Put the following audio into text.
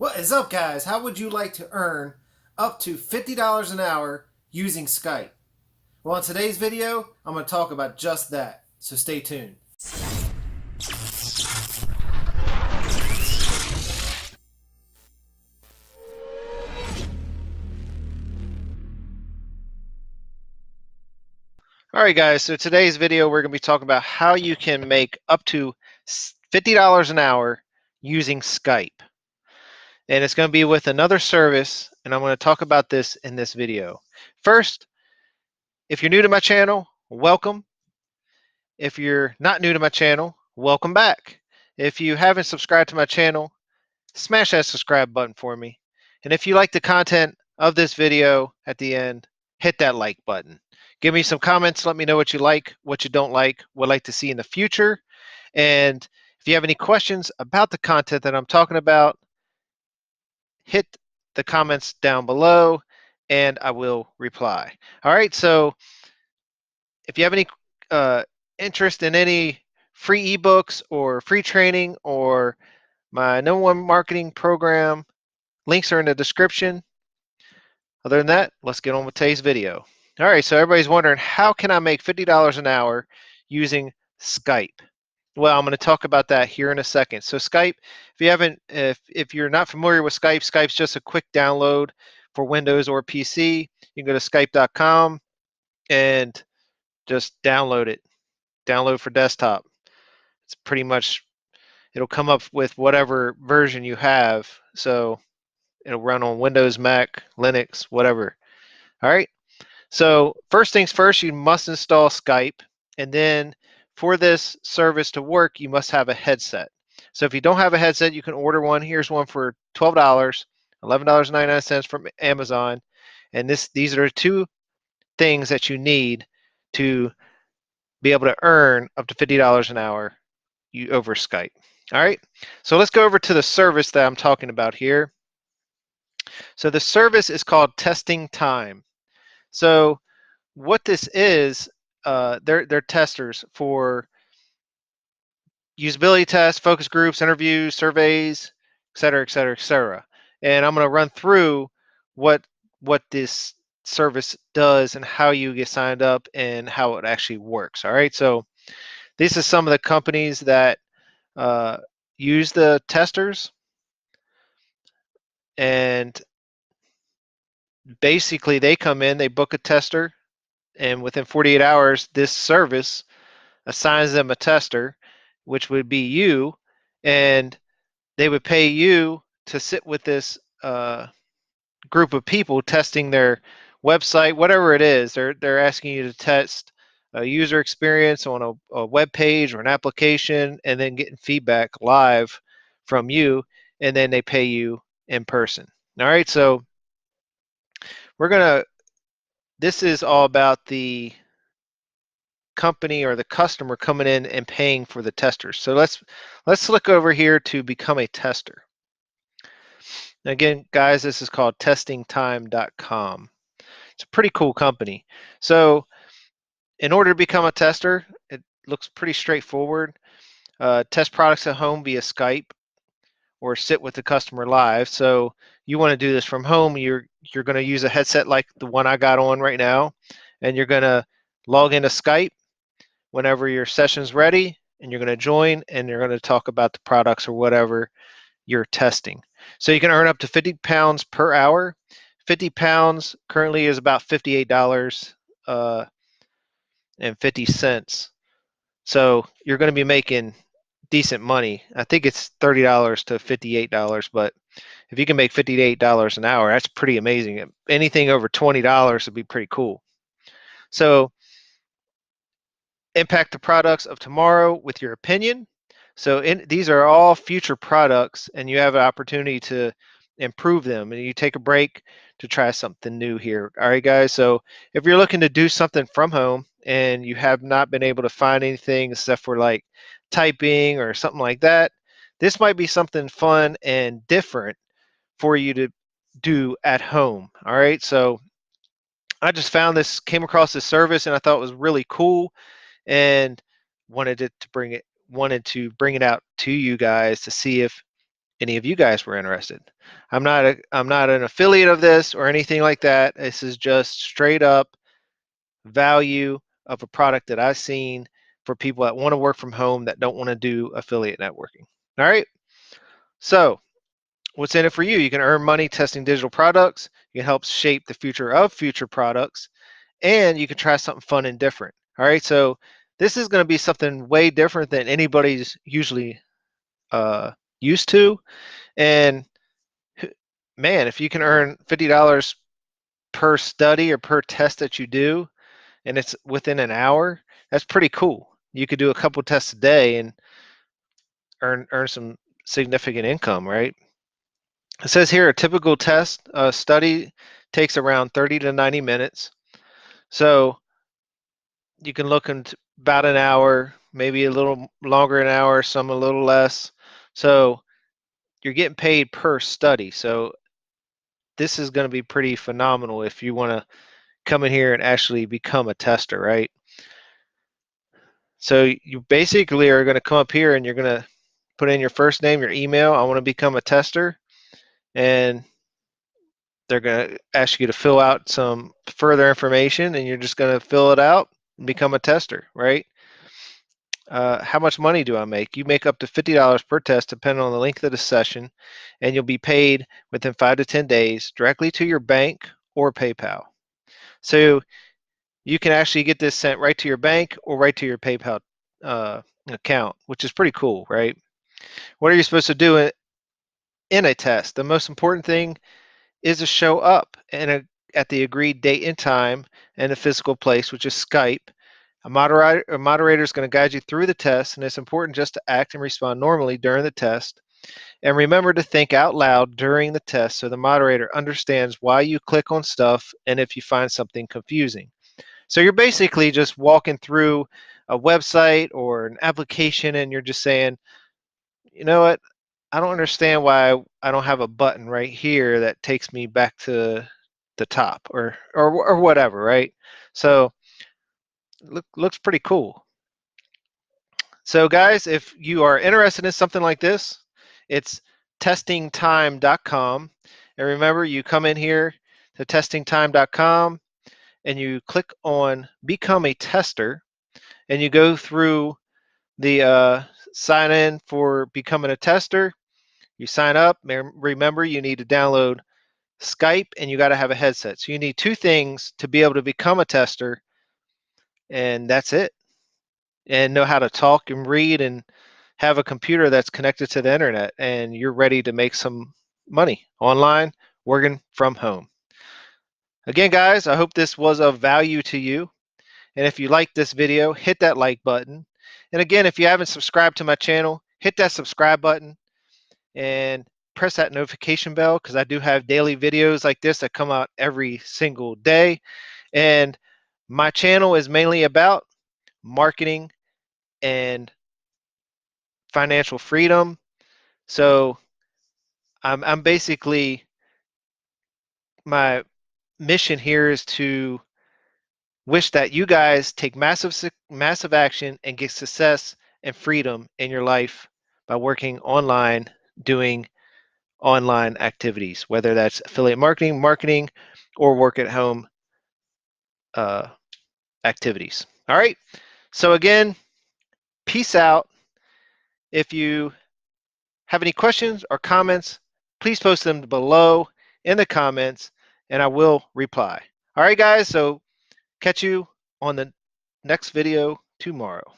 What is up, guys? How would you like to earn up to $50 an hour using Skype? Well, in today's video, I'm going to talk about just that, so stay tuned. Alright guys, so today's video we're going to be talking about how you can make up to $50 an hour using Skype. And it's going to be with another service, and I'm going to talk about this in this video. First, if you're new to my channel, welcome. If you're not new to my channel, welcome back. If you haven't subscribed to my channel, smash that subscribe button for me. And if you like the content of this video at the end, hit that like button. Give me some comments. Let me know what you like, what you don't like, would like to see in the future. And if you have any questions about the content that I'm talking about, hit the comments down below and I will reply. All right, so if you have any interest in any free ebooks or free training or my #1 marketing program, links are in the description. Other than that, let's get on with today's video. All right, so everybody's wondering, how can I make $50 an hour using Skype? Well, I'm going to talk about that here in a second. So Skype, if you're not familiar with Skype, Skype's just a quick download for Windows or PC. You can go to skype.com and just download it. Download for desktop. It's pretty much, it'll come up with whatever version you have. So it'll run on Windows, Mac, Linux, whatever. All right. So first things first, you must install Skype, and then for this service to work, you must have a headset. So if you don't have a headset, you can order one. Here's one for $12, $11.99 from Amazon, and these are two things that you need to be able to earn up to $50 an hour over Skype. All right, so let's go over to the service that I'm talking about here. So the service is called Testing Time. So what this is, they're testers for usability tests, focus groups, interviews, surveys, et cetera, et cetera, et cetera. And I'm going to run through what this service does and how you get signed up and how it actually works. All right, so these are some of the companies that use the testers, and basically they come in, they book a tester, and within 48 hours, this service assigns them a tester, which would be you, and they would pay you to sit with this group of people testing their website, whatever it is. They're asking you to test a user experience on a web page or an application, and then getting feedback live from you, and then they pay you in person. All right, so this is all about the company or the customer coming in and paying for the testers. So let's look over here to become a tester. Again, guys, this is called testingtime.com. It's a pretty cool company. So in order to become a tester, it looks pretty straightforward. Test products at home via Skype or sit with the customer live. So you want to do this from home. You're going to use a headset like the one I got on right now, and you're going to log into Skype whenever your session's ready, and you're going to join, and you're going to talk about the products or whatever you're testing. So you can earn up to 50 pounds per hour. 50 pounds currently is about $58.50. So you're going to be making decent money. I think it's $30 to $58, but if you can make $58 an hour, that's pretty amazing. Anything over $20 would be pretty cool. So impact the products of tomorrow with your opinion. So these are all future products, and you have an opportunity to improve them, and you take a break to try something new here. All right, guys, so if you're looking to do something from home and you have not been able to find anything except for like typing or something like that, this might be something fun and different for you to do at home. All right, so I just came across this service, and I thought it was really cool, and wanted to bring it out to you guys to see if any of you guys were interested. I'm not an affiliate of this or anything like that. This is just straight up value of a product that I've seen for people that want to work from home that don't want to do affiliate networking. All right. So what's in it for you? You can earn money testing digital products. You can help shape the future of future products, and you can try something fun and different. All right. So this is going to be something way different than anybody's usually used to. And man, if you can earn $50 per study or per test that you do, and it's within an hour, that's pretty cool. You could do a couple tests a day and earn some significant income, right? It says here a typical test study takes around 30 to 90 minutes. So you can look into about an hour, maybe a little longer an hour, some a little less. So you're getting paid per study. So this is going to be pretty phenomenal if you want to come in here and actually become a tester, right? So you basically are going to come up here and you're going to put in your first name, your email. I want to become a tester. And they're going to ask you to fill out some further information, and you're just going to fill it out and become a tester, right? How much money do I make? You make up to $50 per test depending on the length of the session, and you'll be paid within 5 to 10 days directly to your bank or PayPal. So you can actually get this sent right to your bank or right to your PayPal account, which is pretty cool, right? What are you supposed to do in a test? The most important thing is to show up at the agreed date and time and a physical place, which is Skype. A moderator is going to guide you through the test, and it's important just to act and respond normally during the test. And remember to think out loud during the test so the moderator understands why you click on stuff and if you find something confusing. So you're basically just walking through a website or an application and you're just saying, you know what, I don't understand why I don't have a button right here that takes me back to the top or whatever, right? So looks pretty cool. So guys, if you are interested in something like this, it's testingtime.com. And remember, you come in here to testingtime.com and you click on become a tester, and you go through the sign in for becoming a tester. You sign up. Remember, you need to download Skype and you got to have a headset. So you need two things to be able to become a tester, and that's it. And know how to talk and read and have a computer that's connected to the internet, and you're ready to make some money online working from home. Again, guys, I hope this was of value to you. And if you like this video, hit that like button. And again, if you haven't subscribed to my channel, hit that subscribe button and press that notification bell, because I do have daily videos like this that come out every single day. And my channel is mainly about marketing and financial freedom. So I'm basically, my mission here is to wish that you guys take massive action and get success and freedom in your life by working online, doing online activities, whether that's affiliate marketing, or work at home uh, activities. All right. So again, peace out. If you have any questions or comments, please post them below in the comments and I will reply. All right, guys. So catch you on the next video tomorrow.